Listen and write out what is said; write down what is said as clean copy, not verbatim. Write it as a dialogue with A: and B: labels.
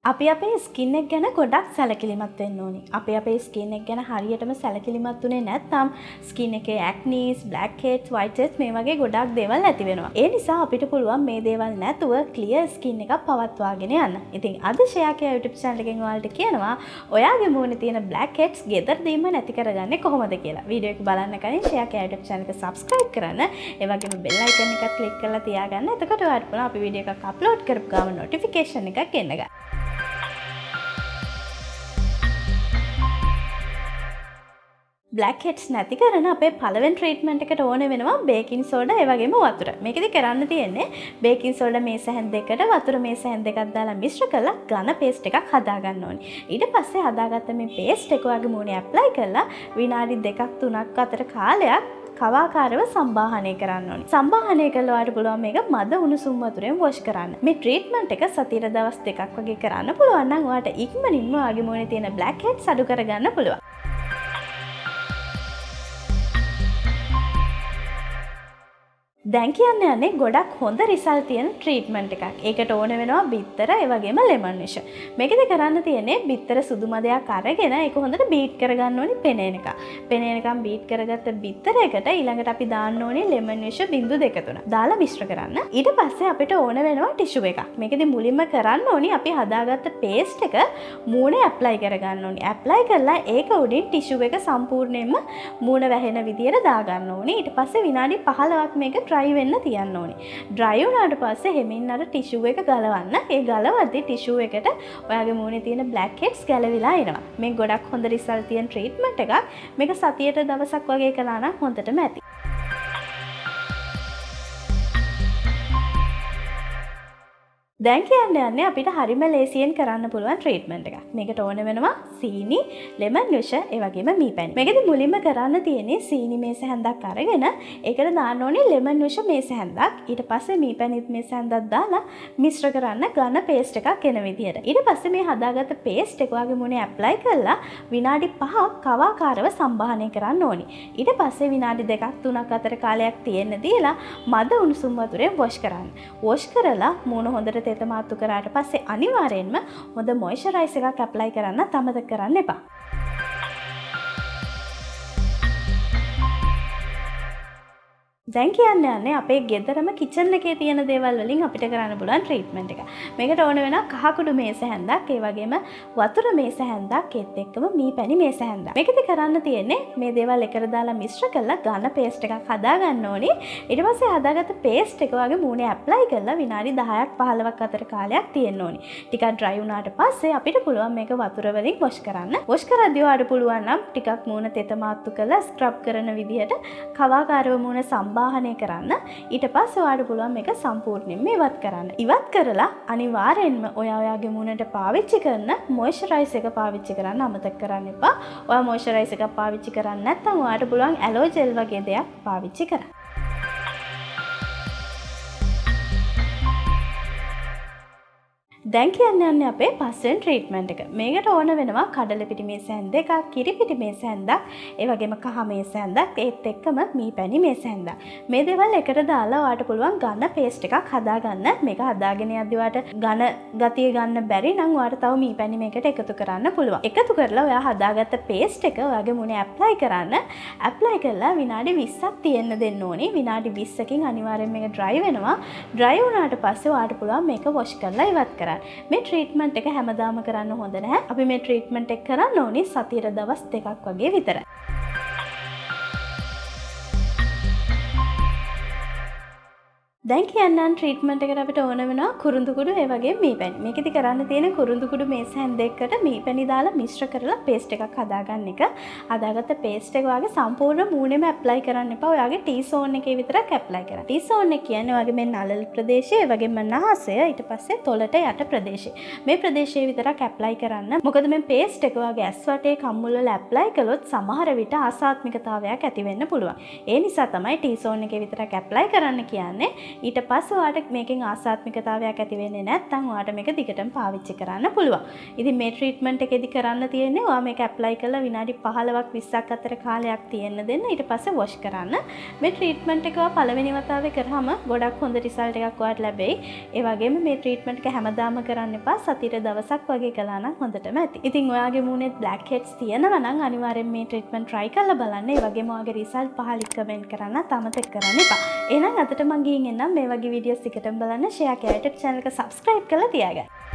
A: අපි අපේ ස්කින් එක ගැන ගොඩක් සැලකිලිමත් වෙන්න ඕනි. අපි අපේ ස්කින් එක ගැන හරියටම සැලකිලිමත් උනේ නැත්නම් ස්කින් එකේ ඇක්නීස්, බ්ලැක් හෙඩ්ස්, වයිට් හෙඩ්ස් මේ වගේ ගොඩක් දේවල් ඇති වෙනවා. ඒ නිසා අපිට පුළුවන් මේ දේවල් නැතුව ක්ලියර් ස්කින් එකක් පවත්වාගෙන යන්න. ඉතින් අද ෂෙයා කියා YouTube channel එකෙන් ඔයාලට කියනවා ඔයාගේ මූණේ තියෙන බ්ලැක් හෙඩ්ස් ගෙදරදීම නැති කරගන්නේ කොහොමද කියලා. වීඩියෝ එක බලන්න කලින් ෂෙයා කියා YouTube channel එක subscribe කරන්න. ඒ වගේම bell icon එකත් click කරලා තියාගන්න. එතකොට ඔයාලට පුළුවන් අපි වීඩියෝ එකක් upload කරපු ගමන් notification එකක් එන්න ගන්න. බ්ලැක් හෙඩ්ස් නැති කරන අපේ පළවෙනි ට්‍රීට්මන්ට් එකට ඕන වෙනවා බේකින් සෝඩා ඒ වගේම වතුර. මේකෙදි කරන්න තියෙන්නේ බේකින් සෝඩා මේස හැන් දෙකට වතුර මේස හැන් දෙකක් දාලා මිශ්‍ර කරලා ඝන පේස්ට් එකක් හදා ගන්න ඕනේ. ඊට පස්සේ හදාගත්ත මේ පේස්ට් එක ඔයාගේ මූණේ ඇප්ලයි කරලා විනාඩි 2ක් 3ක් අතර කාලයක් කවාකාරව සම්බාහනය කරන්න ඕනේ. සම්බාහනය කළා ඔයාලට පුළුවන් මේක මද උණුසුම් වතුරෙන් වොෂ් කරන්න. මේ ට්‍රීට්මන්ට් එක සතියට දවස් 2ක් වගේ කරන්න පුළුවන් නම් ඔයාලට ඉක්මනින්ම ඔයාගේ මූණේ තියෙන බ්ලැක් හෙඩ්ස් අඩු කරගන්න පුළුවන්. දැන් කියන්නේ යන්නේ ගොඩක් හොඳ රිසල්ට් තියෙන ට්‍රීට්මන්ට් එකක්. ඒකට ඕන වෙනවා බිත්තර ඒ වගේම ලෙමන් විෂ. මේකද කරන්න තියෙන්නේ බිත්තර සුදු මදයක් අරගෙන ඒක හොඳට බීට් කරගන්න ඕනි පෙනේනක. පෙනේනකම් බීට් කරගත්ත බිත්තරයකට ඊළඟට අපි දාන්න ඕනි ලෙමන් විෂ බිංදු 2-3 දාලා මිශ්‍ර කරන්න. ඊට පස්සේ අපිට ඕන වෙනවා ටිෂු එකක්. මේකෙදි මුලින්ම කරන්න ඕනි අපි හදාගත්ත පේස්ට් එක මූණේ ඇප්ලයි කරගන්න ඕනි. ඇප්ලයි කරලා ඒක උඩින් ටිෂු එක සම්පූර්ණයෙන්ම මූණ වැහෙන විදියට දාගන්න ඕනි. ඊට පස්සේ විනාඩි 15ක් මේක ඩ්‍රයි වෙන්න තියන්න ඕනේ. ඩ්‍රයි වුණාට පස්සේ හැමින් අර ටිෂු එක ගලවන්න. ඒ ගලවද්දි ටිෂු එකට ඔයාගේ මූණේ තියෙන බ්ලැක් හෙඩ්ස් ගැලවිලා එනවා. මේ ගොඩක් හොඳ රිසල්ට් තියෙන ට්‍රීට්මන්ට් එකක්. මේක සතියට දවසක් වගේ කළා නම් හොඳටම ඇති. දැන් කියන්නේ අපිට හරිම ලේසියෙන් කරන්න පුළුවන් ට්‍රීට්මන්ට් එකක්. මේකට ඕන වෙනවා සීනි, ලෙමන් විෂ, ඒ වගේම මීපැණි. මේකෙදි මුලින්ම කරන්න තියෙන්නේ සීනි මේස හැන්දක් අරගෙන ඒකට දාන්න ඕනේ ලෙමන් විෂ මේස හැන්දක්. ඊට පස්සේ මීපැණිත් මේස හැන්දක් දාලා මිශ්‍ර කරන්න ඝන පේස්ට් එකක් එන විදියට. ඊට පස්සේ මේ හදාගත්ත පේස්ට් එක වගේ මුනේ ඇප්ලයි කරලා විනාඩි 5ක් කවාකාරව සම්බාහනය කරන්න ඕනේ. ඊට පස්සේ විනාඩි 2ක් 3ක් අතර කාලයක් තියෙන්න දීලා මද උණුසුම් වතුරෙන් වොෂ් කරන්න. වොෂ් කරලා මූණ හොඳට තෙතමාත්තු කරාට පස්සේ අනිවාර්යෙන්ම හොඳ මොයිස්චරයිස් එකක් ඇප්ලයි කරන්න අමතක කරන්න එපා. දැන් කියන්නේ අපේ ගෙදරම කිචන් එකේ තියෙන දේවල් වලින් අපිට කරන්න පුළුවන් ට්‍රීට්මන්ට් එක. මේකට ඕන වෙනවා කහකුඩු මේස හැන්දක්, ඒ වගේම වතුර මේස හැන්දක්, ඒත් එක්කම මීපැණි මේස හැන්දක්. මේකෙදි කරන්න තියෙන්නේ මේ දේවල් එකට දාලා මිශ්‍ර කරලා ඝන පේස්ට් එකක් හදා ගන්න ඕනේ. ඊට පස්සේ හදාගත්ත පේස්ට් එක වගේ මූණේ ඇප්ලයි කරලා විනාඩි 10ක් 15ක් අතර කාලයක් තියෙන්න ඕනේ. ටිකක් ඩ්‍රයි වුණාට පස්සේ අපිට පුළුවන් මේක වතුර වලින් වොෂ් කරන්න. වොෂ් කරද්දී ඔයාලට පුළුවන් නම් ටිකක් මූණ තෙතමාත්තු කරලා ස්ක්‍රබ් කරන විදිහට කවාකාරව මූණ සම්බාහනය කරන්න. ඊට පස්සේ ඔයාලට පුළුවන් මේක සම්පූර්ණයෙන්ම ඉවත් කරන්න. ඉවත් කරලා අනිවාර්යෙන්ම ඔයාගේ මූණට පාවිච්චි කරන මොයිස්චරයිස් එක පාවිච්චි කරන්න අමතක කරන්න එපා. ඔයා මොයිස්චරයිස් එකක් පාවිච්චි කරන්නේ නැත්නම් ඔයාලට පුළුවන් ඇලෝ ජෙල් වගේ දෙයක් පාවිච්චි කරන්න. දැන් කියන්නේ අපේ පස්වෙනි ට්‍රීට්මන්ට් එක. මේකට ඕන වෙනවා කඩල පිටි මේස හැන් දෙකක්, කිරි පිටි මේස හැන්දක්, ඒ වගේම කහ මේස හැන්දක්, ඒත් එක්කම මීපැණි මේස හැන්දක්. මේ දේවල් එකට දාලා ඔයාලට පුළුවන් ඝන පේස්ට් එකක් හදාගන්න. මේක හදාගෙන යද්දී ඔයාලට ඝන ගතිය ගන්න බැරි නම් ඔයාලට තව මීපැණි මේකට එකතු කරන්න පුළුවන්. එකතු කරලා ඔයා හදාගත්ත පේස්ට් එක ඔයාගේ මුණේ ඇප්ලයි කරන්න. ඇප්ලයි කරලා විනාඩි 20ක් තියෙන්න දෙන්න ඕනේ. විනාඩි 20කින් අනිවාර්යෙන් මේක ඩ්‍රයි වෙනවා. ඩ්‍රයි වුණාට පස්සේ ඔයාලට පුළුවන් මේක වොෂ් කරලා ඉවත් කරන්න. මේ ට්‍රීට්මන්ට් එක හැමදාම කරන්න හොඳ නැහැ. අපි මේ ට්‍රීට්මන්ට් එක කරන්න ඕනේ සතියට දවස් 2ක් වගේ විතරයි. දැන් කියන්නම් ට්‍රීට්මන්ට් එකට අපිට ඕන වෙනවා කුරුඳු කුඩු ඒ වගේ මීපැණි. මේකෙදි කරන්න තියෙන කුරුඳු කුඩු මේස හැන් දෙකකට මීපැණි දාලා මිශ්‍ර කරලා පේස්ට් එකක් හදාගන්න එක. හදාගත්ත පේස්ට් එක වගේ සම්පූර්ණ මූණෙම ඇප්ලයි කරන්න එපා. ඔයාගේ ටී සෝන් එකේ විතරක් ඇප්ලයි කරන්න. ටී සෝන් එක කියන්නේ ඔයාගේ මේ නළල ප්‍රදේශය, ඒ වගේම නාසය, ඊට පස්සේ තොලට යට ප්‍රදේශය. මේ ප්‍රදේශයේ විතරක් ඇප්ලයි කරන්න. මොකද මේ පේස්ට් එක ඔයාගේ ඇස් වටේ කම්මුල වල ඇප්ලයි කළොත් සමහර විට ආසාත්මිකතාවයක් ඇති වෙන්න පුළුවන්. ඒ නිසා තමයි ටී සෝන් එකේ විතරක් ඇප්ලයි කරන්න කියන්නේ. ඊට පස්සේ ඔයාලට මේකෙන් ආසාත්මිකතාවයක් ඇති වෙන්නේ නැත්නම් ඔයාලට මේක දිගටම පාවිච්චි කරන්න පුළුවන්. ඉතින් මේ ට්‍රීට්මන්ට් එකේදී කරන්න තියෙන්නේ ඔයා මේක ඇප්ලයි කරලා විනාඩි 15ක් 20ක් අතර කාලයක් තියෙන්න දෙන්න. ඊට පස්සේ වොෂ් කරන්න. මේ ට්‍රීට්මන්ට් එක ඔයා පළවෙනි වතාවේ කරාම ගොඩක් හොඳ රිසල්ට් එකක් ඔයාලට ලැබෙයි. ඒ වගේම මේ ට්‍රීට්මන්ට් එක හැමදාම කරන්න එපා. සතියට දවසක් වගේ කළා නම් හොඳටම ඇති. ඉතින් ඔයාගේ මූණේ බ්ලැක් හෙඩ්ස් තියෙනවා නම් අනිවාර්යෙන් මේ ට්‍රීට්මන්ට් try කරලා බලන්න. ඒ වගේම ඔයාගේ රිසල්ට් පහලින් කමෙන්ට් කරන්න අමතක කරන්න එපා. එහෙනම් අදට මම ගිහින් එන්නම්. මේ වගේ වීඩියෝස් එකටම බලන්න ෂෙයා කරලා channel එක subscribe කරලා තියාගන්න.